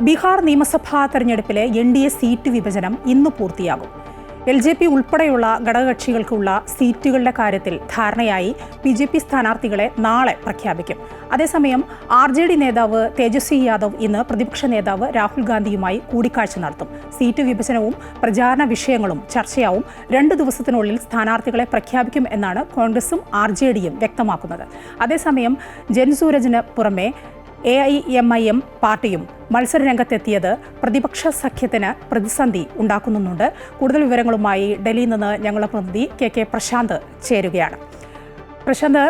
ബീഹാർ നിയമസഭാ തെരഞ്ഞെടുപ്പിലെ NDA seat വിഭജനം ഇന്ന് പൂർത്തിയാകും. LJP ഉൾപ്പെടെയുള്ള ഘടകകക്ഷികൾക്കുള്ള സീറ്റുകളുടെ കാര്യത്തിൽ ധാരണയായി BJP സ്ഥാനാർത്ഥികളെ നാളെ പ്രഖ്യാപിക്കും. അതേസമയം RJD നേതാവ് തേജസ്വി യാദവ് ഇന്ന് പ്രതിപക്ഷ നേതാവ് രാഹുൽ ഗാന്ധിയുമായി കൂടിക്കാഴ്ച നടത്തും. സീറ്റ് വിഭജനവും പ്രചാരണ വിഷയങ്ങളും ചർച്ചയാവും. 2 ദിവസത്തിനുള്ളിൽ സ്ഥാനാർത്ഥികളെ പ്രഖ്യാപിക്കും എന്നാണ് കോൺഗ്രസും RJDയും വ്യക്തമാക്കുന്നത്. അതേസമയം ജൻസൂരജിന് പുറമെ AIMIM പാർട്ടിയും മത്സരരംഗത്തെത്തിയത് പ്രതിപക്ഷ സഖ്യത്തിന് പ്രതിസന്ധി ഉണ്ടാക്കുന്നുണ്ട്. കൂടുതൽ വിവരങ്ങളുമായി ഡൽഹിയിൽ നിന്ന് ഞങ്ങളുടെ പ്രതിനിധി KK പ്രശാന്ത് ചേരുകയാണ്. പ്രശാന്ത്,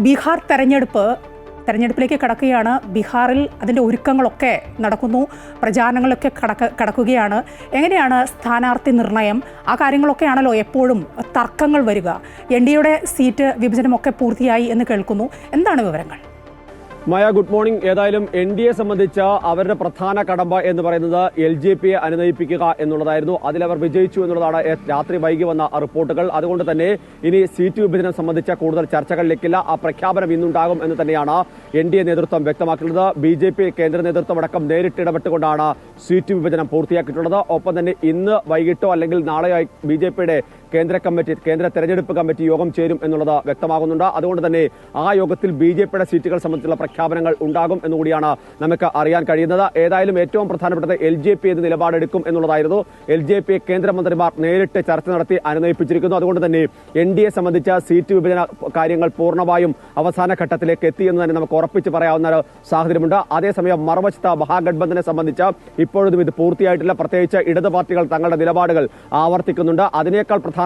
ബീഹാർ തെരഞ്ഞെടുപ്പിലേക്ക് കടക്കുകയാണ്. ബീഹാറിൽ അതിൻ്റെ ഒരുക്കങ്ങളൊക്കെ നടക്കുന്നു, പ്രചാരണങ്ങളൊക്കെ കടക്കുകയാണ്. എങ്ങനെയാണ് സ്ഥാനാർത്ഥി നിർണയം? ആ കാര്യങ്ങളൊക്കെയാണല്ലോ എപ്പോഴും തർക്കങ്ങൾ വരിക. NDAയുടെ സീറ്റ് വിഭജനമൊക്കെ പൂർത്തിയായി എന്ന് കേൾക്കുന്നു. എന്താണ് വിവരങ്ങൾ? മായ, ഗുഡ് മോർണിംഗ്. ഏതായാലും NDA സംബന്ധിച്ച അവരുടെ പ്രധാന കടമ്പ എന്ന് പറയുന്നത് LJPയെ അനുനയിപ്പിക്കുക എന്നുള്ളതായിരുന്നു. അതിലവർ വിജയിച്ചു എന്നുള്ളതാണ് രാത്രി വൈകി വന്ന റിപ്പോർട്ടുകൾ. അതുകൊണ്ട് തന്നെ ഇനി സീറ്റ് വിഭജനം സംബന്ധിച്ച കൂടുതൽ ചർച്ചകളിലേക്കില്ല. ആ പ്രഖ്യാപനം ഇന്നുണ്ടാകും എന്ന് തന്നെയാണ് NDA നേതൃത്വം വ്യക്തമാക്കുന്നത്. BJP കേന്ദ്ര നേതൃത്വം അടക്കം നേരിട്ട് ഇടപെട്ടുകൊണ്ടാണ് സീറ്റ് വിഭജനം പൂർത്തിയാക്കിയിട്ടുള്ളത്. ഒപ്പം തന്നെ ഇന്ന് വൈകിട്ടോ അല്ലെങ്കിൽ നാളെയായി BJPയുടെ കേന്ദ്ര തെരഞ്ഞെടുപ്പ് കമ്മിറ്റി യോഗം ചേരും എന്നുള്ളത് വ്യക്തമാകുന്നുണ്ട്. അതുകൊണ്ട് തന്നെ ആ യോഗത്തിൽ BJPയുടെ സീറ്റുകൾ സംബന്ധിച്ചുള്ള പ്രഖ്യാപനങ്ങൾ ഉണ്ടാകും എന്നുകൂടിയാണ് നമുക്ക് അറിയാൻ കഴിയുന്നത്. ഏതായാലും ഏറ്റവും പ്രധാനപ്പെട്ടത് LJP ഏത് നിലപാടെടുക്കും എന്നുള്ളതായിരുന്നു. LJP കേന്ദ്രമന്ത്രിമാർ നേരിട്ട് ചർച്ച നടത്തി അനുനയിപ്പിച്ചിരിക്കുന്നു. അതുകൊണ്ട് തന്നെ NDA സംബന്ധിച്ച സീറ്റ് വിഭജന കാര്യങ്ങൾ പൂർണ്ണമായും അവസാന ഘട്ടത്തിലേക്ക് എത്തി എന്ന് തന്നെ നമുക്ക് ഉറപ്പിച്ച് പറയാവുന്ന ഒരു സാഹചര്യമുണ്ട്. അതേസമയം മറുവശത്ത് മഹാഗഠബന്ധനെ സംബന്ധിച്ച് ഇപ്പോഴും ഇത് പൂർത്തിയായിട്ടില്ല. പ്രത്യേകിച്ച് ഇടത് പാർട്ടികൾ തങ്ങളുടെ നിലപാടുകൾ ആവർത്തിക്കുന്നുണ്ട്. അതിനേക്കാൾ പ്രധാനപ്പെട്ട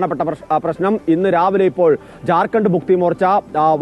പ്രശ്നം ഇന്ന് രാവിലെ ഇപ്പോൾ ജാർഖണ്ഡ് മുക്തി മോർച്ച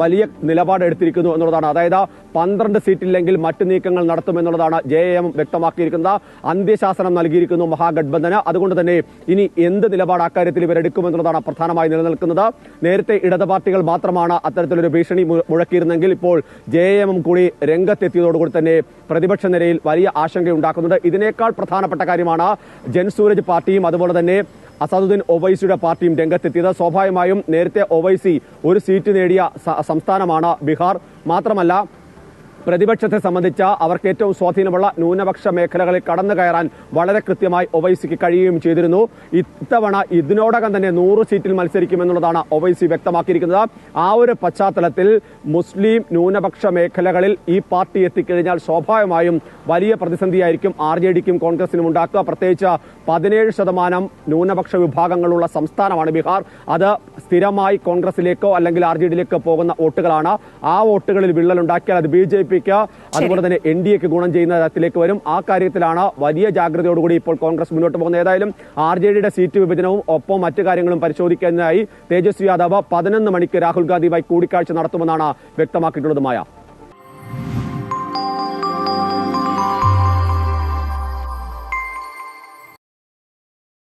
വലിയ നിലപാട് എടുത്തിരിക്കുന്നു എന്നുള്ളതാണ്. അതായത് 12 സീറ്റില്ലെങ്കിൽ മറ്റു നീക്കങ്ങൾ നടത്തുമെന്നുള്ളതാണ് JAM വ്യക്തമാക്കിയിരിക്കുന്നത്. അന്ത്യശാസനം നൽകിയിരിക്കുന്നു മഹാഗഠബന്ധന്. അതുകൊണ്ട് തന്നെ ഇനി എന്ത് നിലപാട് അക്കാര്യത്തിൽ ഇവരെടുക്കുമെന്നുള്ളതാണ് പ്രധാനമായി നിലനിൽക്കുന്നത്. നേരത്തെ ഇടത് പാർട്ടികൾ മാത്രമാണ് അത്തരത്തിലൊരു ഭീഷണി മുഴക്കിയിരുന്നെങ്കിൽ ഇപ്പോൾ JAM കൂടി രംഗത്തെത്തിയതോടുകൂടി തന്നെ പ്രതിപക്ഷ നിരയിൽ വലിയ ആശങ്കയുണ്ടാക്കുന്നുണ്ട്. ഇതിനേക്കാൾ പ്രധാനപ്പെട്ട കാര്യമാണ് ജൻസൂരജ് പാർട്ടിയും അതുപോലെ തന്നെ അസാദുദ്ദീൻ ഒവൈസിയുടെ പാർട്ടിയും രംഗത്തെത്തിയത്. സ്വാഭാവികമായും നേരത്തെ ഒവൈസി ഒരു സീറ്റ് നേടിയ സംസ്ഥാനമാണ് ബീഹാർ. മാത്രമല്ല പ്രതിപക്ഷത്തെ സംബന്ധിച്ച അവർക്ക് ഏറ്റവും സ്വാധീനമുള്ള ന്യൂനപക്ഷ മേഖലകളിൽ കടന്നു കയറാൻ വളരെ കൃത്യമായി ഒവൈസിക്ക് കഴിയുകയും ചെയ്തിരുന്നു. ഇത്തവണ ഇതിനോടകം തന്നെ 100 സീറ്റിൽ മത്സരിക്കുമെന്നുള്ളതാണ് ഒവൈസി വ്യക്തമാക്കിയിരിക്കുന്നത്. ആ ഒരു പശ്ചാത്തലത്തിൽ മുസ്ലിം ന്യൂനപക്ഷ മേഖലകളിൽ ഈ പാർട്ടി എത്തിക്കഴിഞ്ഞാൽ സ്വാഭാവികമായും വലിയ പ്രതിസന്ധിയായിരിക്കും RJDക്കും കോൺഗ്രസിനും ഉണ്ടാക്കുക. പ്രത്യേകിച്ച് 17% ന്യൂനപക്ഷ വിഭാഗങ്ങളുള്ള സംസ്ഥാനമാണ് ബീഹാർ. അത് സ്ഥിരമായി കോൺഗ്രസിലേക്കോ അല്ലെങ്കിൽ RJDയിലേക്കോ പോകുന്ന വോട്ടുകളാണ്. ആ വോട്ടുകളിൽ വിള്ളലുണ്ടാക്കിയാൽ അത് BJP അതുപോലെ തന്നെ NDAക്ക് ഗുണം ചെയ്യുന്ന തരത്തിലേക്ക് വരും. ആ കാര്യത്തിലാണ് വലിയ ജാഗ്രതയോടുകൂടി ഇപ്പോൾ കോൺഗ്രസ് മുന്നോട്ട് പോകുന്നത്. ഏതായാലും RJDയുടെ സീറ്റ് വിഭജനവും ഒപ്പം മറ്റു കാര്യങ്ങളും പരിശോധിക്കുന്നതിനായി തേജസ്വി യാദവ് 11 മണിക്ക് രാഹുൽ ഗാന്ധിയുമായി കൂടിക്കാഴ്ച നടത്തുമെന്നാണ് വ്യക്തമാക്കിയിട്ടുള്ളത്. മായ.